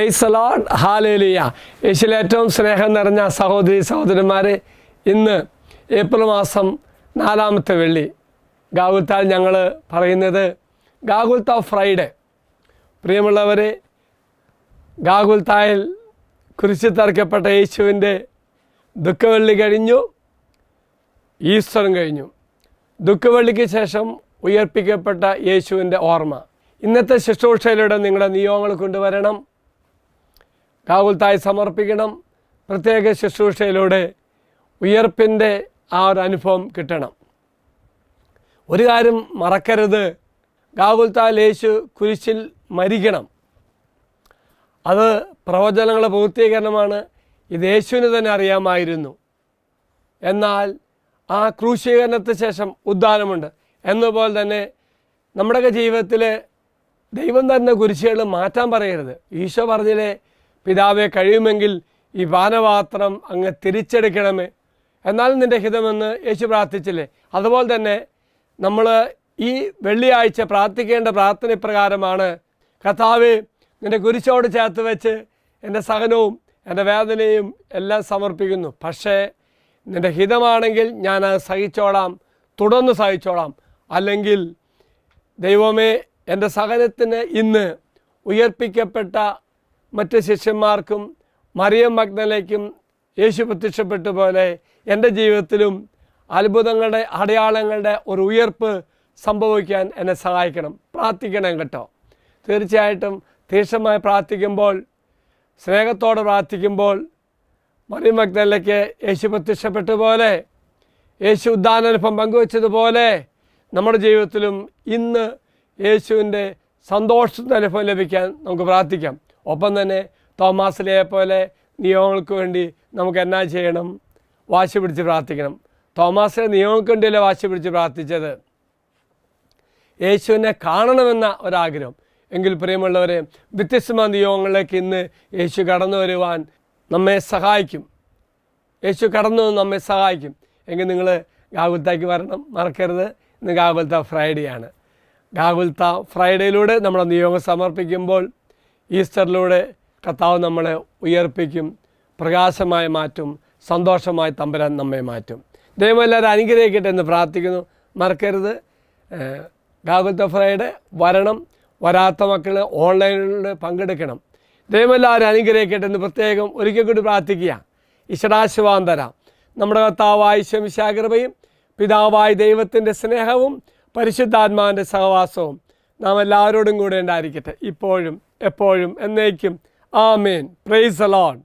Price the Lord, hallelujah. യേശുവിൽ ഏറ്റവും സ്നേഹം നിറഞ്ഞ സഹോദരി സഹോദരന്മാരെ, ഇന്ന് ഏപ്രിൽ മാസം 4-ാമത്തെ വെള്ളി ഗാഗുൽത്താൽ ഞങ്ങൾ പറയുന്നത് ഗാഗുൽത്ത ഫ്രൈഡേ. പ്രിയമുള്ളവരെ, ഗാഗുൽത്തായിൽ കുരിശിൽ തറയ്ക്കപ്പെട്ട യേശുവിൻ്റെ ദുഃഖവെള്ളി കഴിഞ്ഞു, ഈസ്റ്ററും കഴിഞ്ഞു. ദുഃഖവെള്ളിക്ക് ശേഷം ഉയർപ്പിക്കപ്പെട്ട യേശുവിൻ്റെ ഓർമ്മ. ഇന്നത്തെ ശുശ്രൂഷയിലൂടെ നിങ്ങളുടെ നിയോഗങ്ങൾ കൊണ്ടുവരണം, ഗാഗുൽത്തായി സമർപ്പിക്കണം. പ്രത്യേക ശുശ്രൂഷയിലൂടെ ഉയർപ്പിൻ്റെ ആ ഒരു അനുഭവം കിട്ടണം. ഒരു കാര്യം മറക്കരുത്, ഗാഗുൽത്തായിൽ യേശു കുരിശിൽ മരിക്കണം. അത് പ്രവചനങ്ങളുടെ പൂർത്തീകരണമാണ്. ഇത് യേശുവിന് തന്നെ അറിയാമായിരുന്നു. എന്നാൽ ആ ക്രൂശീകരണത്തിന് ശേഷം ഉദ്ധാനമുണ്ട്. എന്നതുപോലെ തന്നെ നമ്മുടെയൊക്കെ ജീവിതത്തിൽ ദൈവം തന്നെ കുരിശുകൾ മാറ്റാൻ പറയരുത്. ഈശോ പറഞ്ഞില്ലേ, പിതാവെ കഴിയുമെങ്കിൽ ഈ പാനപാത്രം അങ്ങ് തിരിച്ചെടുക്കണമേ, എന്നാലും നിൻ്റെ ഹിതമെന്ന് യേശു പ്രാർത്ഥിച്ചില്ലേ. അതുപോലെ തന്നെ നമ്മൾ ഈ വെള്ളിയാഴ്ച പ്രാർത്ഥിക്കേണ്ട പ്രാർത്ഥന പ്രകാരമാണ്, കർത്താവേ നിൻ്റെ കുരിശോട് ചേർത്ത് വെച്ച് എൻ്റെ സഹനവും എൻ്റെ വേദനയും എല്ലാം സമർപ്പിക്കുന്നു. പക്ഷേ നിൻ്റെ ഹിതമാണെങ്കിൽ ഞാനത് സഹിച്ചോളാം, തുടർന്ന് സഹിച്ചോളാം. അല്ലെങ്കിൽ ദൈവമേ, എൻ്റെ സഹനത്തിന് ഇന്ന് ഉയർപ്പിക്കപ്പെട്ട മറ്റ് ശിഷ്യന്മാർക്കും മറിയം മഗ്ദലേക്കും യേശു പ്രത്യക്ഷപ്പെട്ട പോലെ എൻ്റെ ജീവിതത്തിലും അത്ഭുതങ്ങളുടെ അടയാളങ്ങളുടെ ഒരു ഉയർപ്പ് സംഭവിക്കാൻ എന്നെ സഹായിക്കണം. പ്രാർത്ഥിക്കണം കേട്ടോ. തീർച്ചയായിട്ടും തീക്ഷണമായി പ്രാർത്ഥിക്കുമ്പോൾ, സ്നേഹത്തോടെ പ്രാർത്ഥിക്കുമ്പോൾ, മറിയം മഗ്ദലേക്ക് യേശു പ്രത്യക്ഷപ്പെട്ട പോലെ, യേശു ഉദ്ധാനാനുഭവം പങ്കുവച്ചതുപോലെ നമ്മുടെ ജീവിതത്തിലും ഇന്ന് യേശുവിൻ്റെ സന്തോഷത്തിൻ്റെ അനുഭവം ലഭിക്കാൻ നമുക്ക് പ്രാർത്ഥിക്കാം. ഒപ്പം തന്നെ തോമാസിലെ പോലെ നിയമങ്ങൾക്ക് വേണ്ടി നമുക്ക് എന്നാ ചെയ്യണം? വാശി പിടിച്ച് പ്രാർത്ഥിക്കണം. തോമാസിലെ നിയമങ്ങൾക്ക് വേണ്ടിയല്ലേ വാശി പിടിച്ച് പ്രാർത്ഥിച്ചത്? യേശുവിനെ കാണണമെന്ന ഒരാഗ്രഹം. എങ്കിൽ പ്രിയമുള്ളവരെ, വ്യത്യസ്തമായ നിയോഗങ്ങളിലേക്ക് ഇന്ന് യേശു കടന്നു വരുവാൻ നമ്മെ സഹായിക്കും. യേശു കടന്നു നമ്മെ സഹായിക്കും. എങ്കിൽ നിങ്ങൾ ഗാഗുൽത്തായ്ക്ക് വരണം, മറക്കരുത്. ഇന്ന് ഗാഗുൽത്ത ഫ്രൈഡേ ആണ്. ഗാഗുൽത്ത ഫ്രൈഡേയിലൂടെ നമ്മുടെ നിയോഗം സമർപ്പിക്കുമ്പോൾ ഈസ്റ്ററിലൂടെ കർത്താവ് നമ്മളെ ഉയർപ്പിക്കും, പ്രകാശമായി മാറ്റും, സന്തോഷമായി തമ്പുരാൻ നമ്മെ മാറ്റും. ദൈവം എല്ലാവരും അനുഗ്രഹിക്കട്ടെ എന്ന് പ്രാർത്ഥിക്കുന്നു. മറക്കരുത്, ഗാഗുൽത്ത ഫ്രൈഡേ വരണം. വരാത്ത മക്കൾ ഓൺലൈനിലൂടെ പങ്കെടുക്കണം. ദൈവം എല്ലാവരും അനുഗ്രഹിക്കട്ടെ എന്ന് പ്രത്യേകം ഒരിക്കൽ കൂടി പ്രാർത്ഥിക്കുക. ഈശ്വരാശീർവാദം തരാം. നമ്മുടെ കർത്താവായ ഈശോ കൃപയും പിതാവായ ദൈവത്തിൻ്റെ സ്നേഹവും പരിശുദ്ധാത്മാവിൻ്റെ സഹവാസവും നാം എല്ലാവരോടും കൂടെ ഉണ്ടായിരിക്കട്ടെ, ഇപ്പോഴും എപ്പോഴും എന്നേക്കും. ആമേൻ. Praise the Lord.